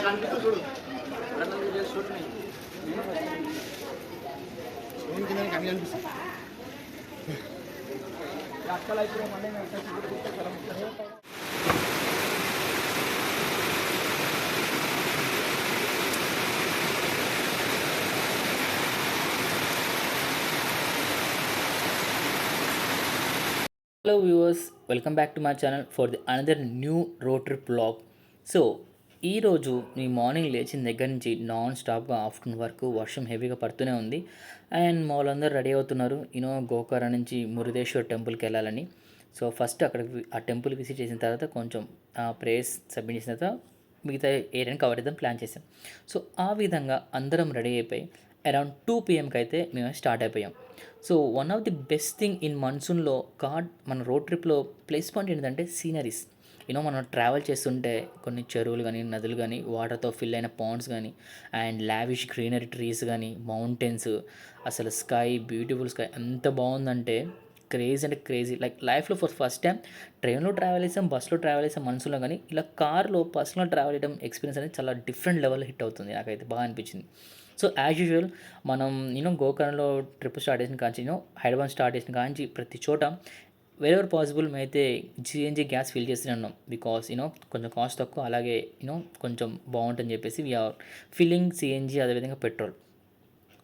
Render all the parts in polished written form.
Hello viewers, welcome back to my channel for the another new road trip vlog. So ఈరోజు మీ morning లేచిన దగ్గర నుంచి non స్టాప్గా afternoon వరకు వర్షం హెవీగా పడుతూనే ఉంది. అండ్ మా వాళ్ళందరూ రెడీ అవుతున్నారు గోకర్ణ నుంచి మురుదేశ్వర్ టెంపుల్కి వెళ్ళాలని. సో ఫస్ట్ అక్కడికి ఆ టెంపుల్ విజిట్ చేసిన తర్వాత కొంచెం ప్రేయర్స్ సబ్మిట్ చేసిన తర్వాత మిగతా ఏరియాని కవర్ చేద్దాం ప్లాన్ చేసాం. సో ఆ విధంగా అందరం రెడీ అయిపోయి అరౌండ్ 2 PM అయితే మేము స్టార్ట్ అయిపోయాం. So one of the best thing in మన్సూన్లో మన రోడ్ ట్రిప్లో ప్లేస్ పాయింట్ ఏంటంటే సీనరీస్. మనం ట్రావెల్ చేస్తుంటే కొన్ని చెరువులు కానీ నదులు కానీ వాటర్తో ఫిల్ అయిన పాండ్స్ కానీ అండ్ లావిష్ గ్రీనరీ ట్రీస్ కానీ మౌంటైన్స్, అసలు స్కై, బ్యూటిఫుల్ స్కై ఎంత బాగుందంటే క్రేజీ అంటే క్రేజీ. లైక్ లైఫ్లో ఫస్ట్ టైం ట్రైన్లో ట్రావెల్ చేసాం, బస్సులో ట్రావెల్ చేసాం మనసులో, కానీ ఇలా కార్లో పర్సనల్ ట్రావెల్ చేయడం ఎక్స్పీరియన్స్ అనేది చాలా డిఫరెంట్ లెవెల్లో హిట్ అవుతుంది. నాకైతే బాగా అనిపించింది. సో యాజ్ యూజువల్ మనం గోకర్ణలో ట్రిప్ స్టార్ట్ చేసిన కాంచి హైదరాబాద్ స్టార్ట్ చేసిన కాంచి ప్రతి చోట వెరెవర్ పాసిబుల్ మేమైతే సిఎన్జీ గ్యాస్ ఫిల్ చేస్తూనే ఉన్నాం. బికాస్ కొంచెం కాస్ట్ తక్కువ, అలాగే కొంచెం బాగుంటుందని చెప్పేసి వీఆర్ ఫిల్లింగ్ సిఎన్జీ, అదేవిధంగా పెట్రోల్.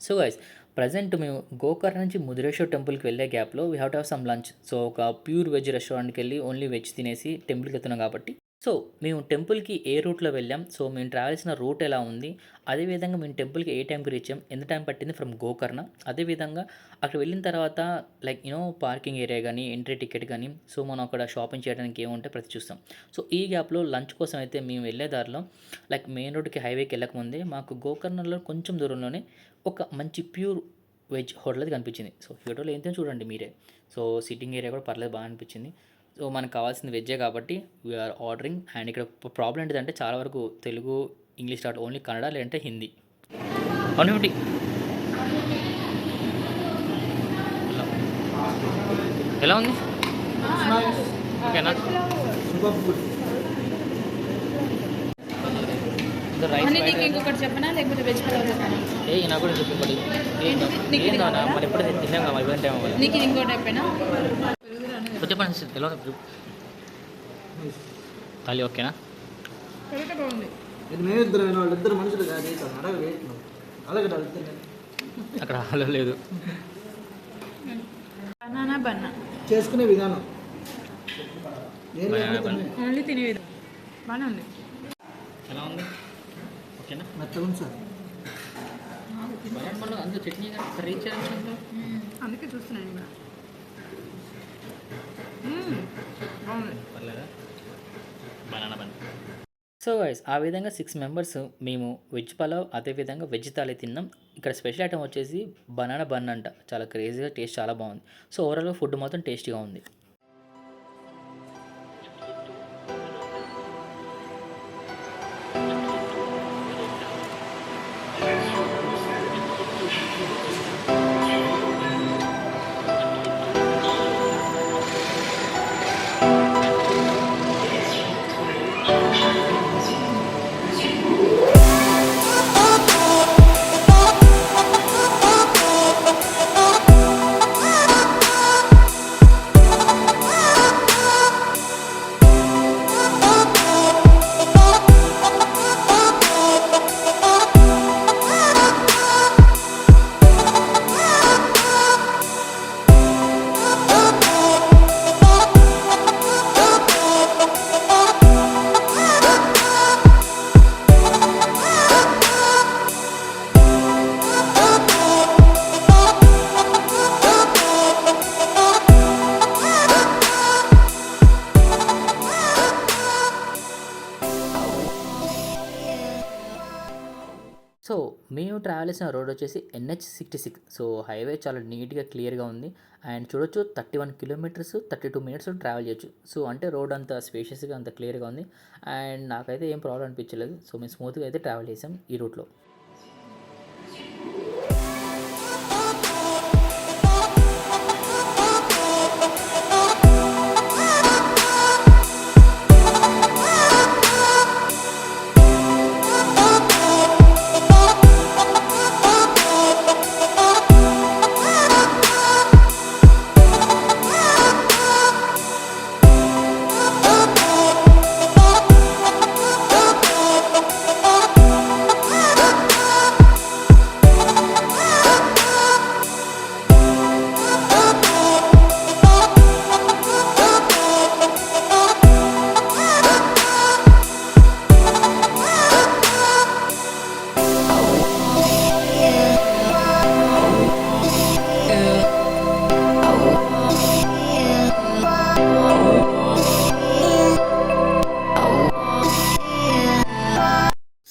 సో గైస్ ప్రజెంట్ మేము గోకర్ణ నుంచి మురుదేశ్వర్ టెంపుల్కి వెళ్ళే గ్యాప్లో we have to have some lunch. So ఒక ప్యూర్ వెజ్ రెస్టారెంట్కి వెళ్ళి ఓన్లీ వెజ్ తినేసి టెంపుల్కి వెళ్తున్నాం కాబట్టి సో మేము టెంపుల్కి ఏ రూట్లో వెళ్ళాం, సో మేము ట్రావెల్ చేసిన రూట్ ఎలా ఉంది, అదేవిధంగా మేము టెంపుల్కి ఏ టైంకి రీచ్ అయ్యాం, ఎంత టైం పట్టింది ఫ్రమ్ గోకర్ణ, అదేవిధంగా అక్కడ వెళ్ళిన తర్వాత లైక్ పార్కింగ్ ఏరియా కానీ ఎంట్రీ టికెట్ కానీ సో మనం అక్కడ షాపింగ్ చేయడానికి ఏముంటే ప్రతి చూస్తాం. సో ఈ గ్యాప్లో లంచ్ కోసం అయితే మేము వెళ్ళే దారిలో లైక్ మెయిన్ రోడ్కి హైవేకి వెళ్ళకముందే మాకు గోకర్ణలో కొంచెం దూరంలోనే ఒక మంచి ప్యూర్ వెజ్ హోటల్ అది కనిపించింది. సో ఈ హోటల్ ఏంటో చూడండి మీరే. సో సిట్టింగ్ ఏరియా కూడా పర్లేదు, బాగా అనిపించింది. సో మనకు కావాల్సింది వెజ్జే కాబట్టి వీఆర్ ఆర్డరింగ్. అండ్ ఇక్కడ ప్రాబ్లం ఏంటిదంటే చాలా వరకు Telugu, English start, only Kannada లేదంటే హిందీ. 150 ఎలా ఉంది? ఓకేనా? ఇంకొకటి చెప్పనా లేకపోతే వెజ్ పలావ్ చెప్పనా? నాకు కూడా చెప్పి మరి ఎప్పుడు తిన్నాం కదా ఇవ్వండి నీకు ఇంకోటి అయిపోయినా చెప్పండి. ఎలా థాలి ఓకేనా? బాగుంది. అక్కడ హాలో లేదు. బనానా బన్నా చేసుకునే విధానం ఓన్లీ తినే విధానం బాగానే ఉంది. ఎలా ఉంది? ఓకేనా? మెత్తగా ఉంది సార్. అందులో చట్నీ కర్రీ చేయాలి, అందుకే చూస్తున్నాను ఇంకా. పర్లేదా? Banana bun. సో గైస్ ఆ విధంగా 6 మెంబర్స్ మేము వెజ్ పలావ్, అదేవిధంగా వెజ్ థాలీ తిన్నాం. ఇక్కడ స్పెషల్ ఐటమ్ వచ్చేసి బనానా బన్ అంట. చాలా క్రేజీగా, టేస్ట్ చాలా బాగుంది. సో ఓవరాల్గా ఫుడ్ మాత్రం టేస్టీగా ఉంది. సో మేము ట్రావెల్ చేసిన రోడ్ వచ్చేసి NH66. సో హైవే చాలా నీట్గా క్లియర్గా ఉంది. అండ్ చూడొచ్చు 31 కిలోమీటర్స్ 32 మినిట్స్ ట్రావెల్ చేయొచ్చు. సో అంటే రోడ్ అంత స్పేషియస్గా అంత క్లియర్గా ఉంది. అండ్ నాకైతే ఏం ప్రాబ్లం అనిపించలేదు. సో మేము స్మూత్గా అయితే ట్రావెల్ చేసాం ఈ రూట్లో.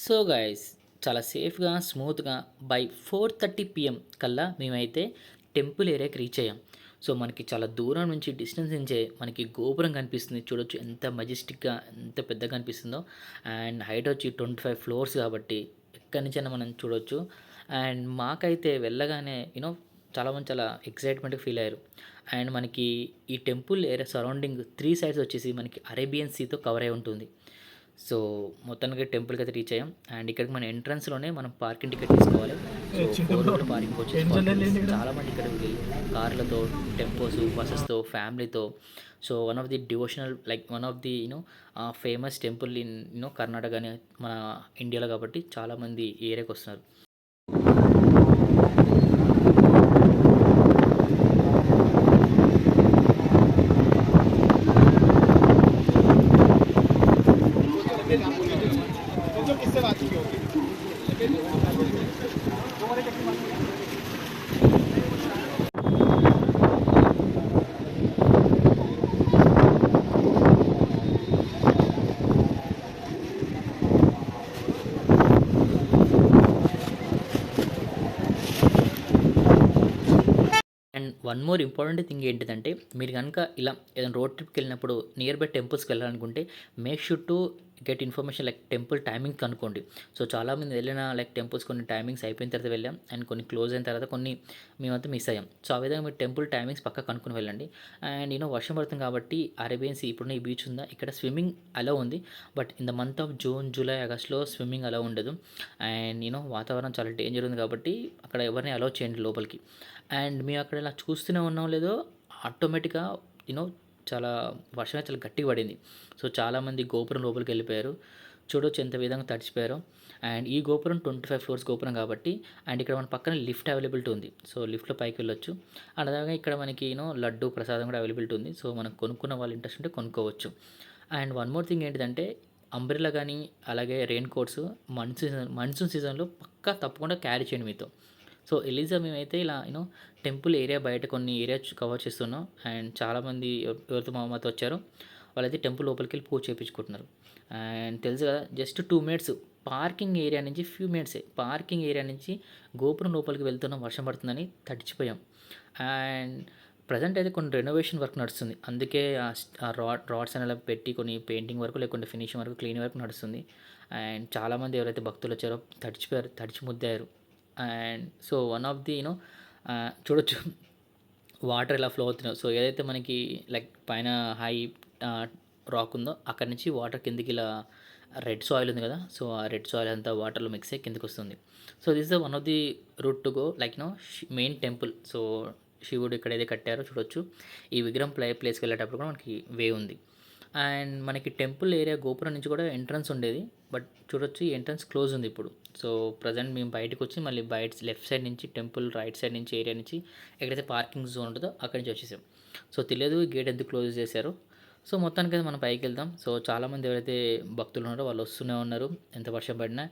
సో గైస్ చాలా సేఫ్గా స్మూత్గా బై 4:30 పిఎం కల్లా మేమైతే టెంపుల్ ఏరియాకి రీచ్ అయ్యాం. సో మనకి చాలా దూరం నుంచి డిస్టెన్స్ నుంచే మనకి గోపురం కనిపిస్తుంది. చూడొచ్చు ఎంత మజెస్టిక్గా ఎంత పెద్దగా కనిపిస్తుందో. అండ్ హైట్ వచ్చి 25 ఫ్లోర్స్ కాబట్టి ఎక్కడి నుంచైనా మనం చూడొచ్చు. అండ్ మాకైతే వెళ్ళగానే చాలామంది చాలా ఎక్సైట్మెంట్గా ఫీల్ అయ్యారు. అండ్ మనకి ఈ టెంపుల్ ఏరియా సరౌండింగ్ 3 సైడ్స్ వచ్చేసి మనకి అరేబియన్ సీతో కవర్ అయి ఉంటుంది. సో మొత్తానికి టెంపుల్కి అయితే రీచ్ అయ్యాం. అండ్ ఇక్కడికి మన ఎంట్రన్స్లోనే మనం పార్కింగ్ టికెట్ తీసుకోవాలి. సో 4 రూపీల పార్కింగ్ వచ్చేసి చాలామంది ఇక్కడ కార్లతో, టెంపోస్, బస్సెస్తో, ఫ్యామిలీతో. So one of the devotional one of the famous temple in Karnataka కానీ మన ఇండియాలో కాబట్టి చాలామంది ఈ ఏరియాకి వస్తున్నారు. And one more important thing ఏంటిదంటే మీరు కనుక ఇలా ఏదైనా రోడ్ ట్రిప్కి వెళ్ళినప్పుడు నియర్ బై టెంపుల్స్కి వెళ్ళాలనుకుంటే make sure to get information temple timing కనుక్కోండి. సో చాలామంది వెళ్ళిన టెంపుల్స్ కొన్ని టైమింగ్స్ అయిపోయిన తర్వాత వెళ్ళాం అండ్ కొన్ని క్లోజ్ అయిన తర్వాత కొన్ని మేమంతా మిస్ అయ్యాం. సో ఆ విధంగా మీరు టెంపుల్ టైమింగ్స్ పక్కా కనుక్కొని వెళ్ళండి. అండ్ వర్షం పడుతుంది కాబట్టి అరేబియన్ సీ ఇప్పుడు ఈ బీచ్ ఉందా ఇక్కడ స్విమ్మింగ్ అలా ఉంది. But in the month of June, July, ఆగస్ట్లో స్విమ్మింగ్ అలా ఉండదు. అండ్ వాతావరణం చాలా డేంజర్ ఉంది కాబట్టి అక్కడ ఎవరిని అలౌ చేయండి లోపలికి. అండ్ మేము అక్కడ ఇలా చూస్తూనే ఉన్నాం లేదో ఆటోమేటిక్గా చాలా వర్షం చాలా గట్టిగా పడింది. సో చాలామంది గోపురం లోపలికి వెళ్ళిపోయారు. చూడొచ్చు ఎంత విధంగా తడిచిపోయారో. అండ్ ఈ గోపురం 25 ఫ్లోర్స్ గోపురం కాబట్టి అండ్ ఇక్కడ మన పక్కన లిఫ్ట్ అవైలబిలిటీ ఉంది. సో లిఫ్ట్లో పైకి వెళ్ళొచ్చు. అండ్ అలాగే ఇక్కడ మనకి లడ్డు ప్రసాదం కూడా అవైలబిలిటీ ఉంది. సో మనం కొనుక్కున్న వాళ్ళు ఇంట్రెస్ట్ ఉంటే కొనుక్కోవచ్చు. అండ్ వన్ మోర్ థింగ్ ఏంటిదంటే అంబ్రెల్లా కానీ అలాగే రెయిన్ కోట్స్ మాన్సూన్ సీజన్లో పక్కా తప్పకుండా క్యారీ చేయండి మీతో. సో ఎలిజా మేమైతే ఇలా టెంపుల్ ఏరియా బయట కొన్ని ఏరియా కవర్ చేస్తున్నాం. అండ్ చాలామంది ఎవరితో మాతో వచ్చారో వాళ్ళైతే టెంపుల్ లోపలికి వెళ్ళి పూజ చేయించుకుంటున్నారు. అండ్ తెలుసు కదా జస్ట్ 2 మినిట్స్ పార్కింగ్ ఏరియా నుంచి పార్కింగ్ ఏరియా నుంచి గోపురం లోపలికి వెళ్తున్నాం, వర్షం పడుతుందని తడిచిపోయాం. అండ్ ప్రజెంట్ అయితే కొన్ని రెనోవేషన్ వర్క్ నడుస్తుంది. అందుకే ఆ రాడ్స్ అనేలా పెట్టి కొన్ని పెయింటింగ్ వరకు లేకుంటే ఫినిషింగ్ వరకు క్లీన్ వరకు నడుస్తుంది. అండ్ చాలామంది ఎవరైతే భక్తులు వచ్చారో తడిచిపోయారు, తడిచి ముద్దారు. And so one of the చూడొచ్చు వాటర్ ఎలా ఫ్లో అవుతున్నాయి. సో ఏదైతే మనకి పైన హై రాక్ ఉందో అక్కడి నుంచి వాటర్ కిందికి ఇలా రెడ్ సాయిల్ ఉంది కదా, సో ఆ రెడ్ సాయిల్ అంతా వాటర్లో మిక్స్ అయ్యి కిందికి వస్తుంది. So this the one of the route to go main temple. So శివుడు ఎక్కడైతే కట్టారో చూడొచ్చు. ఈ విగ్రహం ప్లేస్కి వెళ్ళేటప్పుడు కూడా మనకి వే ఉంది. అండ్ మనకి టెంపుల్ ఏరియా గోపురం నుంచి కూడా ఎంట్రన్స్ ఉండేది. బట్ చూడొచ్చు ఈ ఎంట్రన్స్ క్లోజ్ ఉంది ఇప్పుడు. సో ప్రజెంట్ మేము బయటకు వచ్చి మళ్ళీ లెఫ్ట్ సైడ్ నుంచి టెంపుల్ రైట్ సైడ్ నుంచి ఏరియా నుంచి ఎక్కడైతే పార్కింగ్ జోన్ ఉంటుందో అక్కడి నుంచి వచ్చేసాం. సో తెలియదు గేట్ ఎందుకు క్లోజ్ చేశారు. సో మొత్తానికి మనం పైకి వెళ్దాం. సో చాలామంది ఎవరైతే భక్తులు ఉన్నారో వాళ్ళు వస్తూనే ఉన్నారు ఎంత వర్షం పడినా.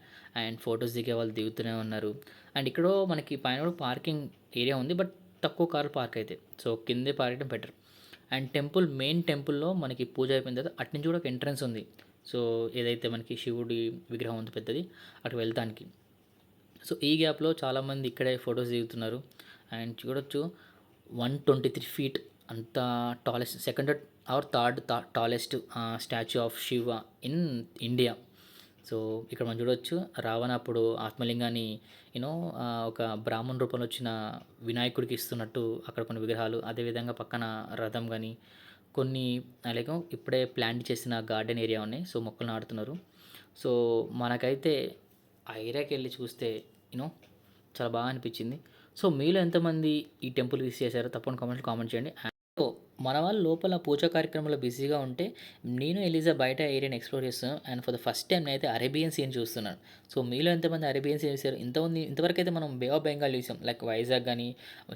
అండ్ ఫొటోస్ దిగే వాళ్ళు దిగుతూనే ఉన్నారు. అండ్ ఇక్కడ మనకి పైన కూడా పార్కింగ్ ఏరియా ఉంది. బట్ తక్కువ కార్లు పార్క్ అయితే సో కిందే పార్క్ చేయడం బెటర్. అండ్ మెయిన్ టెంపుల్లో మనకి పూజ అయిపోయిన తర్వాత అటు నుంచి కూడా ఒక ఎంట్రన్స్ ఉంది. సో ఏదైతే మనకి శివుడి విగ్రహం ఉంది పెద్దది అటు వెళ్తానికి. సో ఈ గ్యాప్లో చాలామంది ఇక్కడే ఫొటోస్ దిగుతున్నారు. అండ్ చూడొచ్చు 123 ఫీట్ అంత tallest, second or third tallest statue of Shiva in India. So ఇక్కడ మనం చూడొచ్చు రావణ అప్పుడు ఆత్మలింగాన్ని ఒక బ్రాహ్మణ రూపంలో వచ్చిన వినాయకుడికి ఇస్తున్నట్టు అక్కడ కొన్ని విగ్రహాలు, అదేవిధంగా పక్కన రథం కానీ కొన్ని ఇప్పుడే ప్లాంట్ చేసిన గార్డెన్ ఏరియా ఉన్నాయి. సో మొక్కలు నాటుతున్నారు. సో మనకైతే ఆ ఏరియాకి వెళ్ళి చూస్తే చాలా బాగా అనిపించింది. సో మీలో ఎంతమంది ఈ టెంపుల్ విజిట్ చేశారో తప్పకుండా కామెంట్ చేయండి. సో మన వాళ్ళు లోపల పూజా కార్యక్రమంలో బిజీగా ఉంటే నేను ఎలిజా బయట ఏరియాని ఎక్స్ప్లోర్ చేస్తున్నాను. And for the first time నేనైతే అరేబియన్ సీని చూస్తున్నాను. సో మీలో ఎంతమంది అరేబియన్ సీ చూసారు? ఇంతవరకు అయితే మనం బే ఆఫ్ బెంగాల్ చూసాం, వైజాగ్ కానీ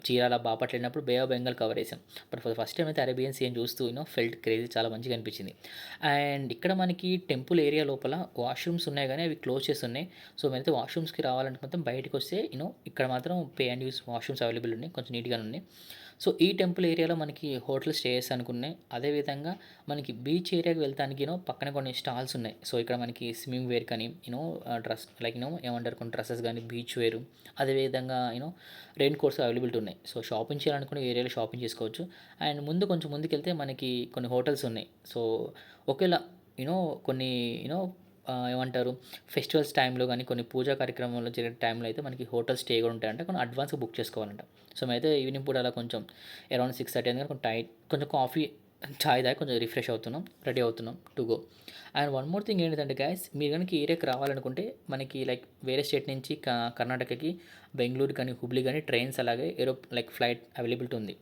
చీరాల బాపట్ల వెళ్ళినప్పుడు బే ఆఫ్ బెంగాల్ కవర్ చేసాం. But for the first time అయితే అరేబియన్ సీని చూస్తూ ఫెల్ట్ క్రేజీ, చాలా మంచిగా అనిపించింది. అండ్ ఇక్కడ మనకి టెంపుల్ ఏరియా లోపల వాష్రూమ్స్ ఉన్నాయి కానీ అవి క్లోజ్ చేస్తున్నాయి. సో మీరైతే వాష్రూమ్స్కి రావాలంటే మొత్తం బయటకు వస్తే ఇక్కడ మాత్రం pay and use washrooms available ఉన్నాయి, కొంచెం నీట్గా ఉన్నాయి. సో ఈ టెంపుల్ ఏరియాలో మనకి హోటల్ స్టేస్ అనుకున్నాయి. అదేవిధంగా మనకి బీచ్ ఏరియాకి వెళ్తానికి పక్కన కొన్ని స్టాల్స్ ఉన్నాయి. సో ఇక్కడ మనకి స్విమ్మింగ్ వేర్ కానీ డ్రెస్ లైక్ ఏమంటారు కొన్ని డ్రెస్సెస్ కానీ బీచ్ వేరు, అదేవిధంగా రెయిన్ కోట్స్ అవైలబిలిటీ ఉన్నాయి. సో షాపింగ్ చేయాలనుకునే ఏరియాలో షాపింగ్ చేసుకోవచ్చు. అండ్ కొంచెం ముందుకెళ్తే మనకి కొన్ని హోటల్స్ ఉన్నాయి. సో ఒకేలా కొన్ని ఏమంటారు ఫెస్టివల్స్ టైంలో కానీ కొన్ని పూజా కార్యక్రమాలు జరిగే టైంలో అయితే మనకి హోటల్ స్టే కూడా ఉంటాయంట. కొన్ని అడ్వాన్స్గా బుక్ చేసుకోవాలంట. సో మేమైతే ఈవినింగ్ పూట అలా కొంచెం అరౌండ్ 6:30 కానీ కొంచెం కొంచెం కాఫీ చాయ్ తాగి కొంచెం రిఫ్రెష్ అవుతున్నాం, రెడీ అవుతున్నాం to go. And one more thing ఏంటంటే గైస్, మీరు కనుక ఈ ఏరియాకి రావాలనుకుంటే మనకి లైక్ వేరే స్టేట్ నుంచి కర్ణాటకకి బెంగళూరు కానీ హుబ్లీ కానీ ట్రైన్స్ అలాగే లైక్ ఫ్లైట్ అవైలబిలిటీ ఉంది.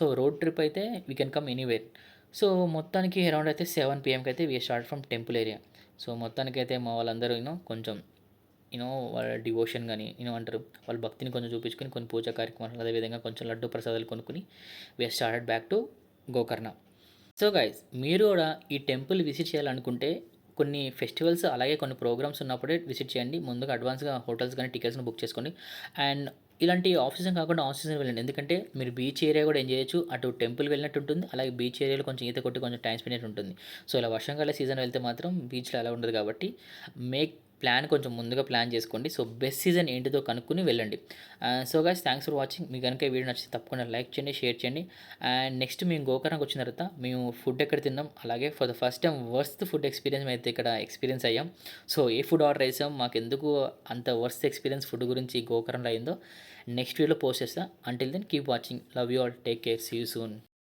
సో రోడ్ ట్రిప్ అయితే we can come anywhere. So మొత్తానికి అరౌండ్ అయితే 7 PM అయితే we start from temple area. So మొత్తానికైతే మా వాళ్ళందరూ కొంచెం వాళ్ళ డివోషన్ కానీ అంటారు వాళ్ళ భక్తిని కొంచెం చూపించుకొని కొన్ని పూజా కార్యక్రమాలు అదేవిధంగా కొంచెం లడ్డు ప్రసాదాలు కొనుక్కొని we started back to Gokarna. So guys, మీరు కూడా ఈ టెంపుల్ విజిట్ చేయాలనుకుంటే కొన్ని ఫెస్టివల్స్ అలాగే కొన్ని ప్రోగ్రామ్స్ ఉన్నప్పుడే విజిట్ చేయండి. ముందుగా అడ్వాన్స్గా హోటల్స్ కానీ టికెట్స్ని బుక్ చేసుకోండి. అండ్ ఇలాంటి ఆఫ్ సీజన్ కాకుండా ఆఫ్ సీజన్ వెళ్ళండి. ఎందుకంటే మీరు బీచ్ ఏరియా కూడా ఎంజాయ్ చేయొచ్చు. అటు టెంపుల్ వెళ్ళినట్టు ఉంటుంది, అలాగే బీచ్ ఏరియాలో కొంచెం ఈత కొట్టి కొంచెం టైం స్పెండ్ ఉంటుంది. సో ఇలా వర్షాకాల సీజన్ వెళ్తే మాత్రం బీచ్లో అలా ఉండదు కాబట్టి ప్లాన్ కొంచెం ముందుగా ప్లాన్ చేసుకోండి. సో బెస్ట్ సీజన్ ఏంటిదో కనుక్కొని వెళ్ళండి. So guys, thanks for watching. మీకు కనుక ఈ వీడియో నచ్చితే తప్పకుండా లైక్ చేయండి, షేర్ చేయండి. అండ్ నెక్స్ట్ మేము గోకర్ణకు వచ్చిన తర్వాత మేము ఫుడ్ ఎక్కడ తిన్నాం, అలాగే for the first time worst food experience అయితే ఇక్కడ ఎక్స్పీరియన్స్ అయ్యాం. సో ఏ ఫుడ్ ఆర్డర్ చేసాం, మాకు ఎందుకు అంత వర్స్ట్ ఎక్స్పీరియన్స్ ఫుడ్ గురించి గోకర్ణలో అయిందో నెక్స్ట్ వీడియోలో పోస్ట్ చేస్తా. Until then keep watching. Love you all. Take care. See you soon.